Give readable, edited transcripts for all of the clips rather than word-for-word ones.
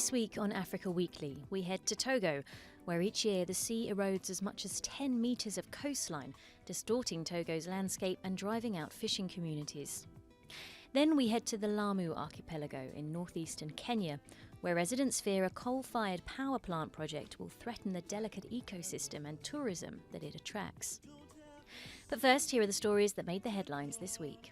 This week on Africa Weekly, we head to Togo, where each year the sea erodes as much as 10 metres of coastline, distorting Togo's landscape and driving out fishing communities. Then we head to the Lamu Archipelago in northeastern Kenya, where residents fear a coal-fired power plant project will threaten the delicate ecosystem and tourism that it attracts. But first, here are the stories that made the headlines this week.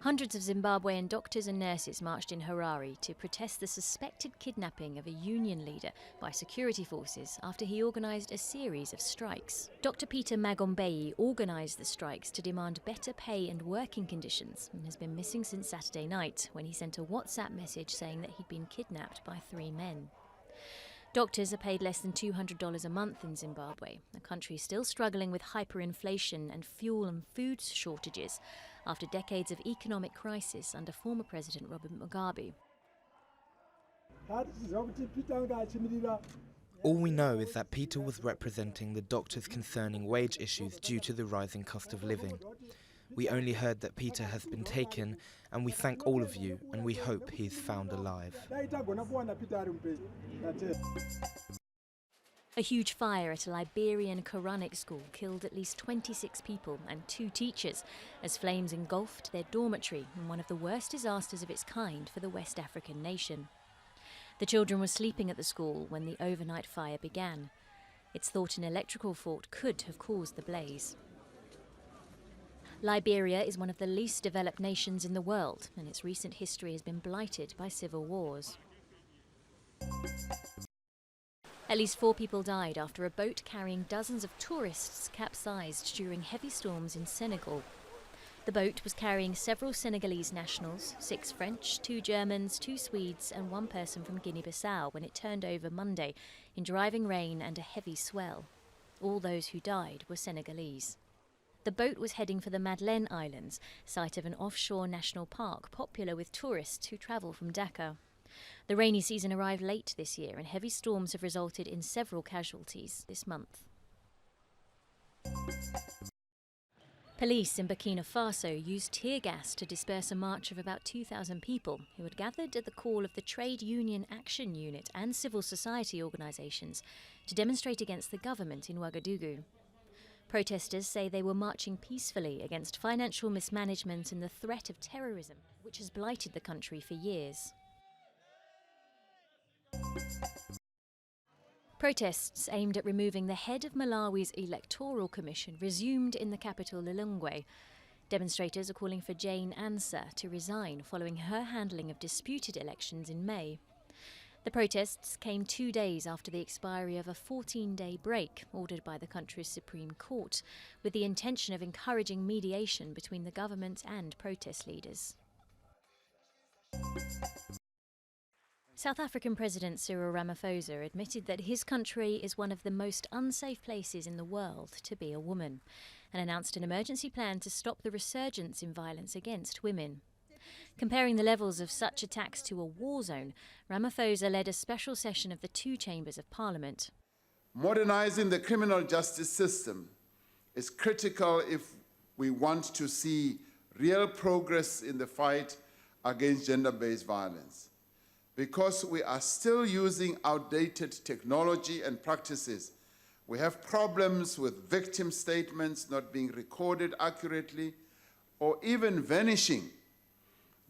Hundreds of Zimbabwean doctors and nurses marched in Harare to protest the suspected kidnapping of a union leader by security forces after he organised a series of strikes. Dr. Peter Magombei organised the strikes to demand better pay and working conditions and has been missing since Saturday night, when he sent a WhatsApp message saying that he'd been kidnapped by 3 men. Doctors are paid less than $200 a month in Zimbabwe, a country still struggling with hyperinflation and fuel and food shortages after decades of economic crisis under former President Robert Mugabe. All we know is that Peter was representing the doctors concerning wage issues due to the rising cost of living. We only heard that Peter has been taken, and we thank all of you, and we hope he is found alive. A huge fire at a Liberian Quranic school killed at least 26 people and 2 teachers as flames engulfed their dormitory in one of the worst disasters of its kind for the West African nation. The children were sleeping at the school when the overnight fire began. It's thought an electrical fault could have caused the blaze. Liberia is one of the least developed nations in the world, and its recent history has been blighted by civil wars. At least 4 people died after a boat carrying dozens of tourists capsized during heavy storms in Senegal. The boat was carrying several Senegalese nationals, 6 French, 2 Germans, 2 Swedes and 1 person from Guinea-Bissau when it turned over Monday in driving rain and a heavy swell. All those who died were Senegalese. The boat was heading for the Madeleine Islands, site of an offshore national park popular with tourists who travel from Dakar. The rainy season arrived late this year, and heavy storms have resulted in several casualties this month. Police in Burkina Faso used tear gas to disperse a march of about 2,000 people who had gathered at the call of the Trade Union Action Unit and civil society organisations to demonstrate against the government in Ouagadougou. Protesters say they were marching peacefully against financial mismanagement and the threat of terrorism, which has blighted the country for years. Protests aimed at removing the head of Malawi's electoral commission resumed in the capital Lilongwe. Demonstrators are calling for Jane Ansah to resign following her handling of disputed elections in May. The protests came 2 days after the expiry of a 14-day break ordered by the country's Supreme Court, with the intention of encouraging mediation between the government and protest leaders. South African President Cyril Ramaphosa admitted that his country is one of the most unsafe places in the world to be a woman, and announced an emergency plan to stop the resurgence in violence against women. Comparing the levels of such attacks to a war zone, Ramaphosa led a special session of the 2 chambers of Parliament. Modernizing the criminal justice system is critical if we want to see real progress in the fight against gender-based violence. Because we are still using outdated technology and practices, we have problems with victim statements not being recorded accurately or even vanishing.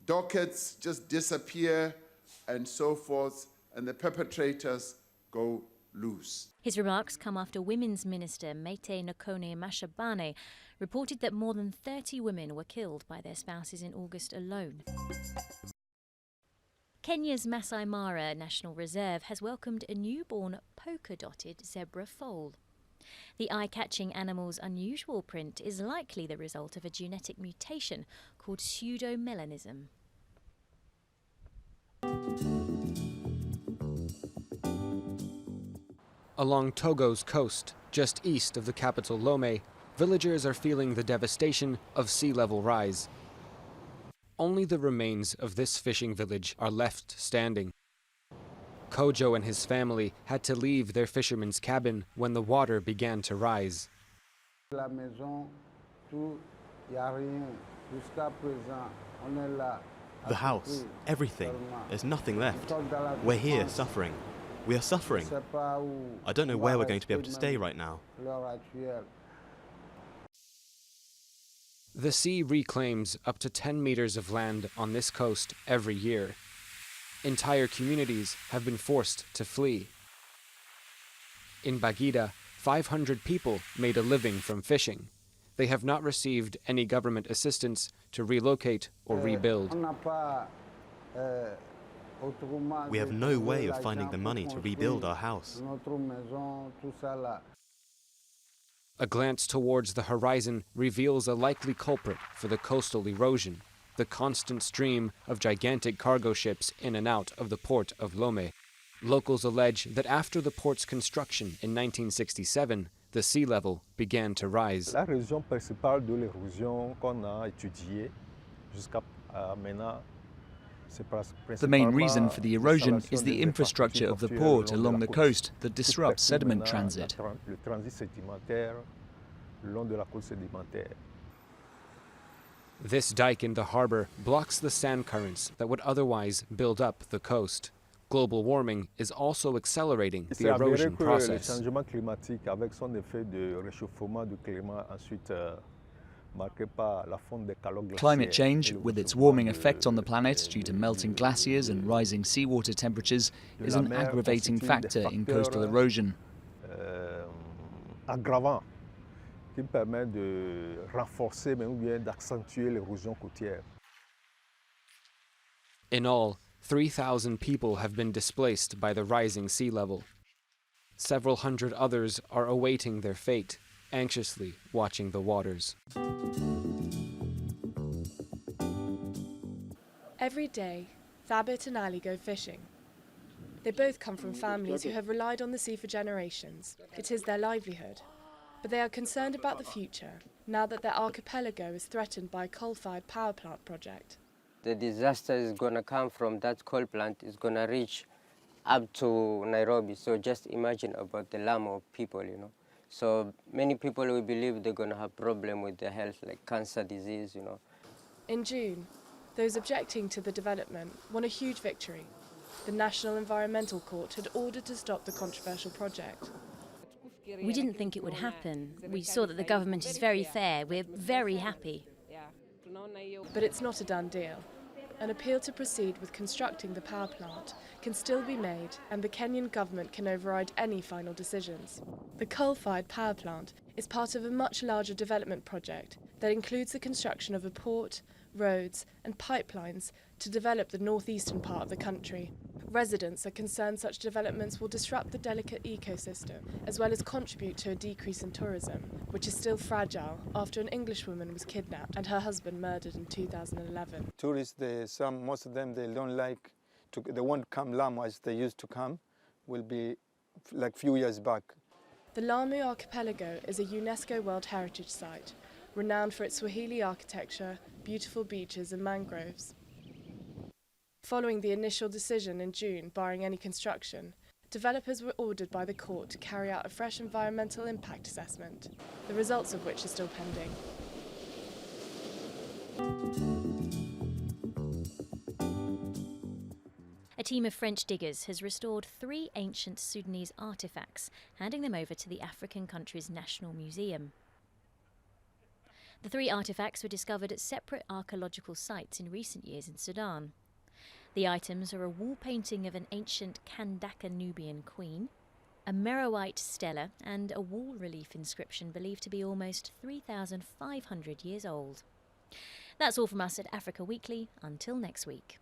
Dockets just disappear and so forth, and the perpetrators go loose. His remarks come after Women's Minister Maite Nokone Mashabane reported that more than 30 women were killed by their spouses in August alone. Kenya's Masai Mara National Reserve has welcomed a newborn polka-dotted zebra foal. The eye-catching animal's unusual print is likely the result of a genetic mutation called pseudomelanism. Along Togo's coast, just east of the capital Lome, villagers are feeling the devastation of sea level rise. Only the remains of this fishing village are left standing. Kojo and his family had to leave their fisherman's cabin when the water began to rise. The house, everything, there's nothing left. We're here, suffering. We are suffering. I don't know where we're going to be able to stay right now. The sea reclaims up to 10 meters of land on this coast every year. Entire communities have been forced to flee. In Bagida, 500 people made a living from fishing. They have not received any government assistance to relocate or rebuild. We have no way of finding the money to rebuild our house. A glance towards the horizon reveals a likely culprit for the coastal erosion, the constant stream of gigantic cargo ships in and out of the port of Lome. Locals allege that after the port's construction in 1967, the sea level began to rise. La raison principale de l'érosion qu'on a étudiée jusqu'à maintenant. The main reason for the erosion is the infrastructure of the port along the coast that disrupts sediment transit. This dike in the harbor blocks the sand currents that would otherwise build up the coast. Global warming is also accelerating the erosion process. Climate change, with its warming effect on the planet due to melting glaciers and rising seawater temperatures, is an aggravating factor in coastal erosion. In all, 3,000 people have been displaced by the rising sea level. Several hundred others are awaiting their fate, anxiously watching the waters. Every day, Thabit and Ali go fishing. They both come from families who have relied on the sea for generations. It is their livelihood. But they are concerned about the future, now that their archipelago is threatened by a coal-fired power plant project. The disaster is going to come from that coal plant. It's going to reach up to Nairobi. So just imagine about the Lamu people, you know. So many people will believe they're going to have problem with their health, like cancer disease, you know. In June, those objecting to the development won a huge victory. The National Environmental Court had ordered to stop the controversial project. We didn't think it would happen. We saw that the government is very fair. We're very happy. But it's not a done deal. An appeal to proceed with constructing the power plant can still be made, and the Kenyan government can override any final decisions. The coal-fired power plant is part of a much larger development project that includes the construction of a port, roads and pipelines to develop the northeastern part of the country. Residents are concerned such developments will disrupt the delicate ecosystem, as well as contribute to a decrease in tourism, which is still fragile after an Englishwoman was kidnapped and her husband murdered in 2011. Tourists, most of them, they don't like, they won't come Lamu as they used to come, will be like few years back. The Lamu Archipelago is a UNESCO World Heritage Site, renowned for its Swahili architecture, beautiful beaches and mangroves. Following the initial decision in June barring any construction, developers were ordered by the court to carry out a fresh environmental impact assessment, the results of which are still pending. A team of French diggers has restored 3 ancient Sudanese artefacts, handing them over to the African country's National Museum. The 3 artefacts were discovered at separate archaeological sites in recent years in Sudan. The items are a wall painting of an ancient Kandaka Nubian queen, a Meroite stela, and a wall relief inscription believed to be almost 3,500 years old. That's all from us at Africa Weekly. Until next week.